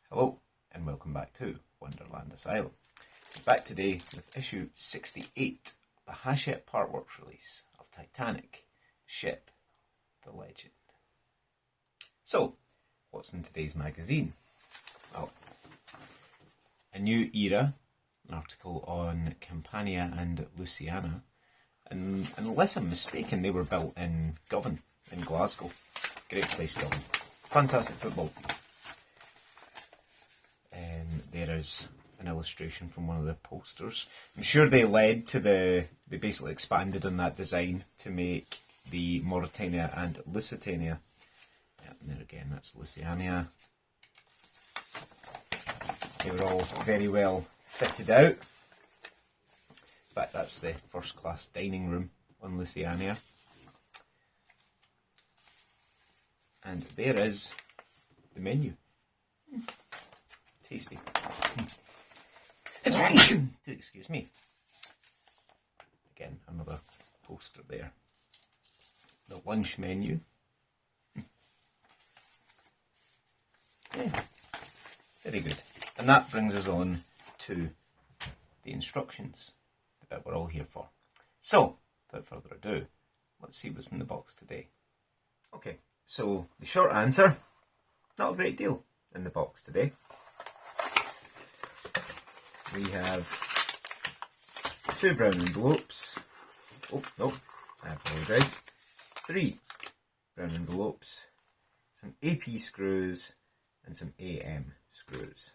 Hello, and welcome back to Wonderland Asylum. Back today with issue 68, the Hachette Partworks release of Titanic, Ship, the Legend. So, what's in today's magazine? Well, a new era, an article on Campania and Louisiana, and unless I'm mistaken, they were built in Govan, in Glasgow. Great place, Govan. Fantastic football team. There is an illustration from one of the posters. I'm sure they basically expanded on that design to make the Mauritania and Lusitania. Yeah, and there again, that's Lusitania. They were all very well fitted out. In fact, that's the first class dining room on Lusitania. And there is the menu. Tasty. Excuse me. Again, another poster there. The lunch menu. Yeah, very good. And that brings us on to the instructions, the bit we're all here for. So, without further ado, let's see what's in the box today. Okay, so the short answer, not a great deal in the box today. We have 2 brown envelopes. Oh, no, I apologise. 3 brown envelopes, some AP screws, and some AM screws.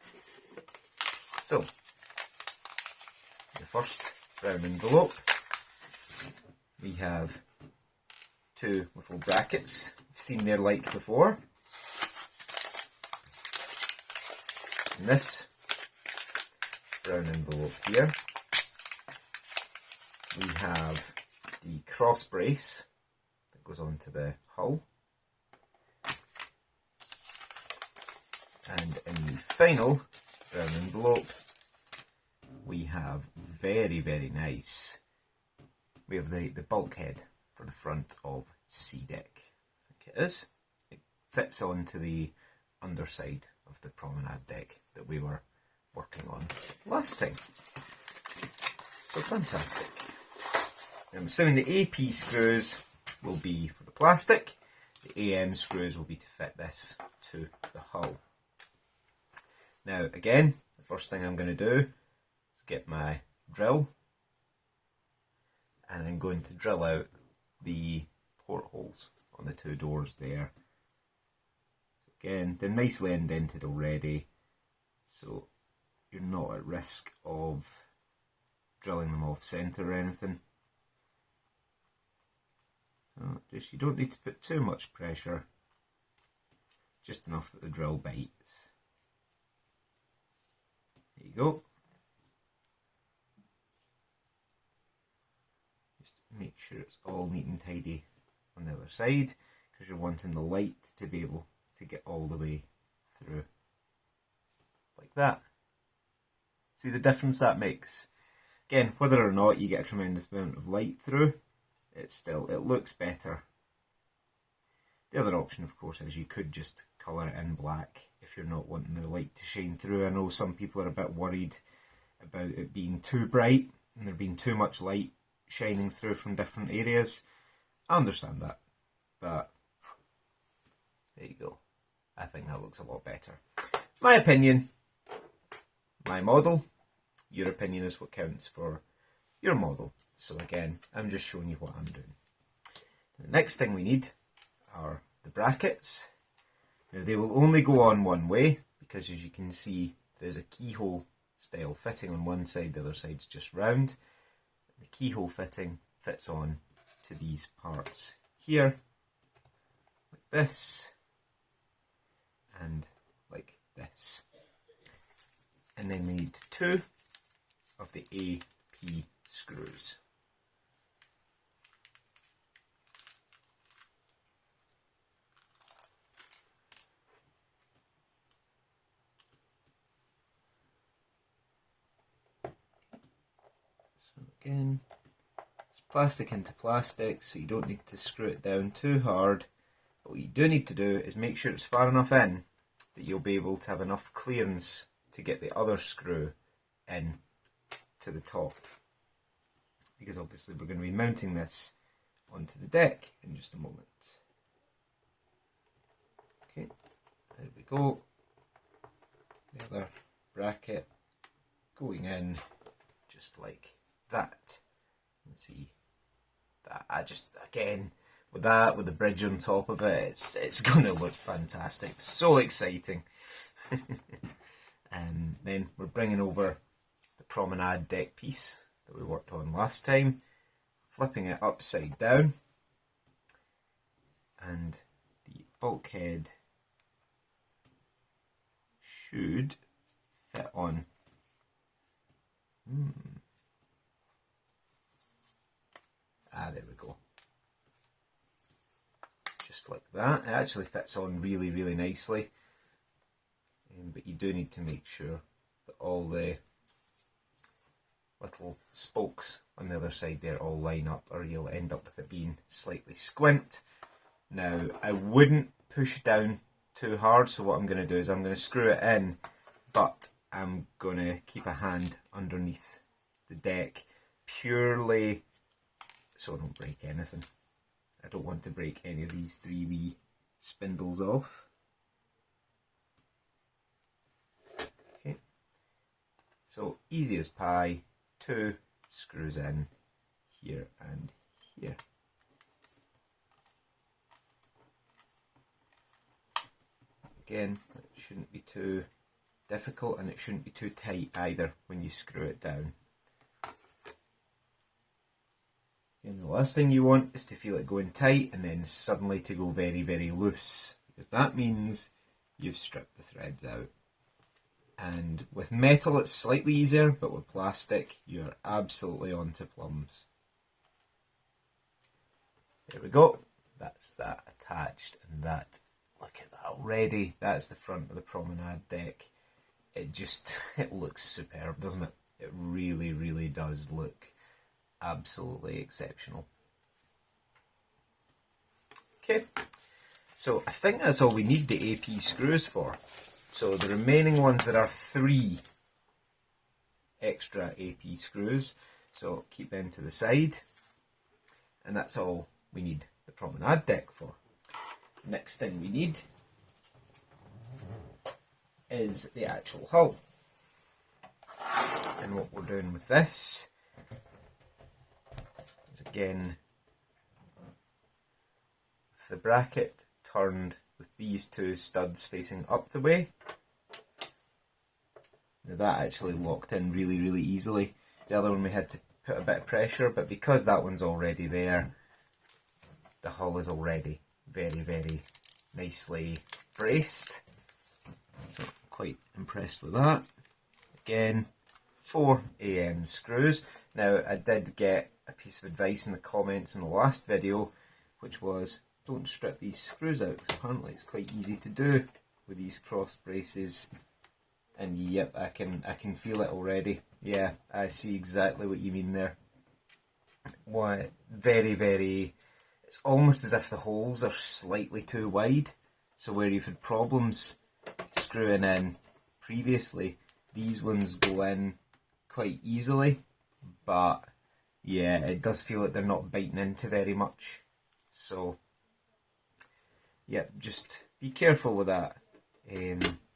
So, the first brown envelope, we have 2 little brackets. I've seen their like before. And this brown envelope here, we have the cross brace that goes onto the hull, and in the final brown envelope we have very, very nice, we have the bulkhead for the front of C deck. I think it is. It fits onto the underside of the Promenade deck that we were working on last time. So fantastic. I'm assuming the AP screws will be for the plastic, the AM screws will be to fit this to the hull. Now again, the first thing I'm going to do is get my drill, and I'm going to drill out the portholes on the 2 doors there. Again, they're nicely indented already, so you're not at risk of drilling them off centre or anything. You don't need to put too much pressure, just enough that the drill bites. There you go. Just make sure it's all neat and tidy on the other side, because you're wanting the light to be able to get all the way through, like that. See the difference that makes? Again, whether or not you get a tremendous amount of light through, it looks better. The other option, of course, is you could just colour it in black if you're not wanting the light to shine through. I know some people are a bit worried about it being too bright and there being too much light shining through from different areas. I understand that, but there you go. I think that looks a lot better. My opinion, my model, your opinion is what counts for your model. So again, I'm just showing you what I'm doing. The next thing we need are the brackets. Now they will only go on one way, because as you can see, there's a keyhole style fitting on one side, the other side's just round. The keyhole fitting fits on to these parts here, like this, and like this. And then we need 2 of the AP screws. So again, let's plastic into plastic, so you don't need to screw it down too hard. But what you do need to do is make sure it's far enough in that you'll be able to have enough clearance to get the other screw in to the top. Because obviously we're going to be mounting this onto the deck in just a moment. Okay, there we go. The other bracket going in just like that. Let's see that. I just, again, with that, with the bridge on top of it, it's going to look fantastic. So exciting. And then we're bringing over the Promenade deck piece that we worked on last time, flipping it upside down, and the bulkhead should fit on. There we go. Just like that. It actually fits on really, really nicely. But you do need to make sure that all the little spokes on the other side there all line up, or you'll end up with it being slightly squint. Now, I wouldn't push down too hard, so what I'm going to do is I'm going to screw it in, but I'm going to keep a hand underneath the deck purely so I don't break anything. I don't want to break any of these 3 wee spindles off. Okay, so easy as pie, 2 screws in here and here. Again, it shouldn't be too difficult, and it shouldn't be too tight either when you screw it down. And the last thing you want is to feel it going tight and then suddenly to go very, very loose, because that means you've stripped the threads out. And with metal it's slightly easier, but with plastic you're absolutely onto plums. There we go. That's that attached, and that, look at that already. That's the front of the Promenade deck. It looks superb, doesn't it? It really, really does look absolutely exceptional. Okay, so I think that's all we need the AP screws for. So the remaining ones, there are 3 extra AP screws, so keep them to the side, and that's all we need the Promenade deck for. Next thing we need is the actual hull. And what we're doing with this is, again, the bracket turned with these 2 studs facing up the way. Now that actually locked in really, really easily. The other one we had to put a bit of pressure, but because that one's already there, the hull is already very, very nicely braced. So I'm quite impressed with that. Again, 4 AM screws. Now I did get a piece of advice in the comments in the last video, which was, don't strip these screws out, because apparently it's quite easy to do with these cross braces. And yep, I can feel it already. Yeah, I see exactly what you mean there. Why, very, very, it's almost as if the holes are slightly too wide. So where you've had problems screwing in previously, these ones go in quite easily. But yeah, it does feel like they're not biting into very much. So yeah, just be careful with that.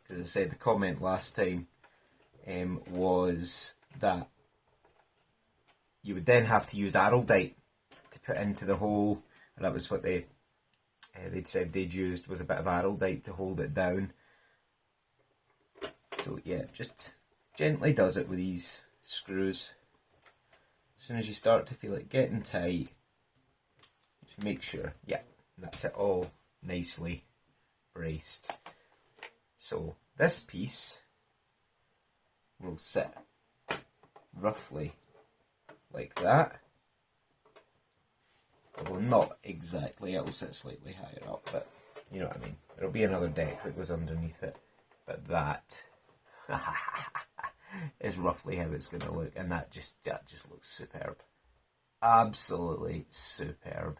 As I said, the comment last time was that you would then have to use araldite to put into the hole, and that was what they'd said they'd used, was a bit of araldite to hold it down. So yeah, just gently does it with these screws. As soon as you start to feel it getting tight, just make sure, yeah, that's it, all nicely braced. So this piece will sit roughly like that. Although not exactly, it'll sit slightly higher up, but you know what I mean. There'll be another deck that goes underneath it, but that is roughly how it's going to look, and that just looks superb. absolutely superb.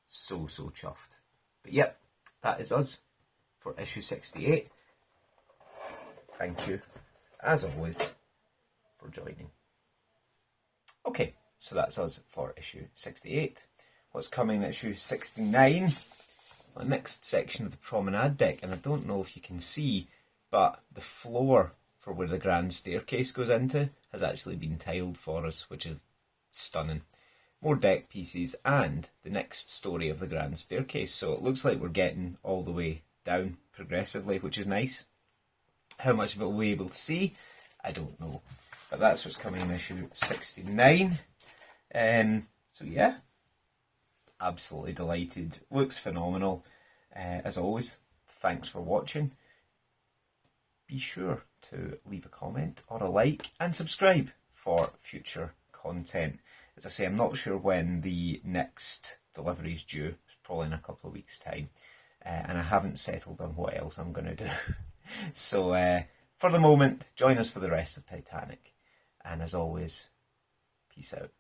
So chuffed. But yep, that is us for issue 68. Thank you, as always, for joining. Okay, so that's us for issue 68. What's coming in issue 69? The next section of the Promenade deck, and I don't know if you can see, but the floor for where the grand staircase goes into has actually been tiled for us, which is stunning. More deck pieces and the next story of the grand staircase, so it looks like we're getting all the way down progressively, which is nice. How much of it we'll be able to see, I don't know, but that's what's coming in issue 69. So yeah, absolutely delighted. Looks phenomenal. As always, thanks for watching. Be sure to leave a comment or a like and subscribe for future content. As I say, I'm not sure when the next delivery is due. It's probably in a couple of weeks' time. And I haven't settled on what else I'm going to do. So for the moment, join us for the rest of Titanic. And as always, peace out.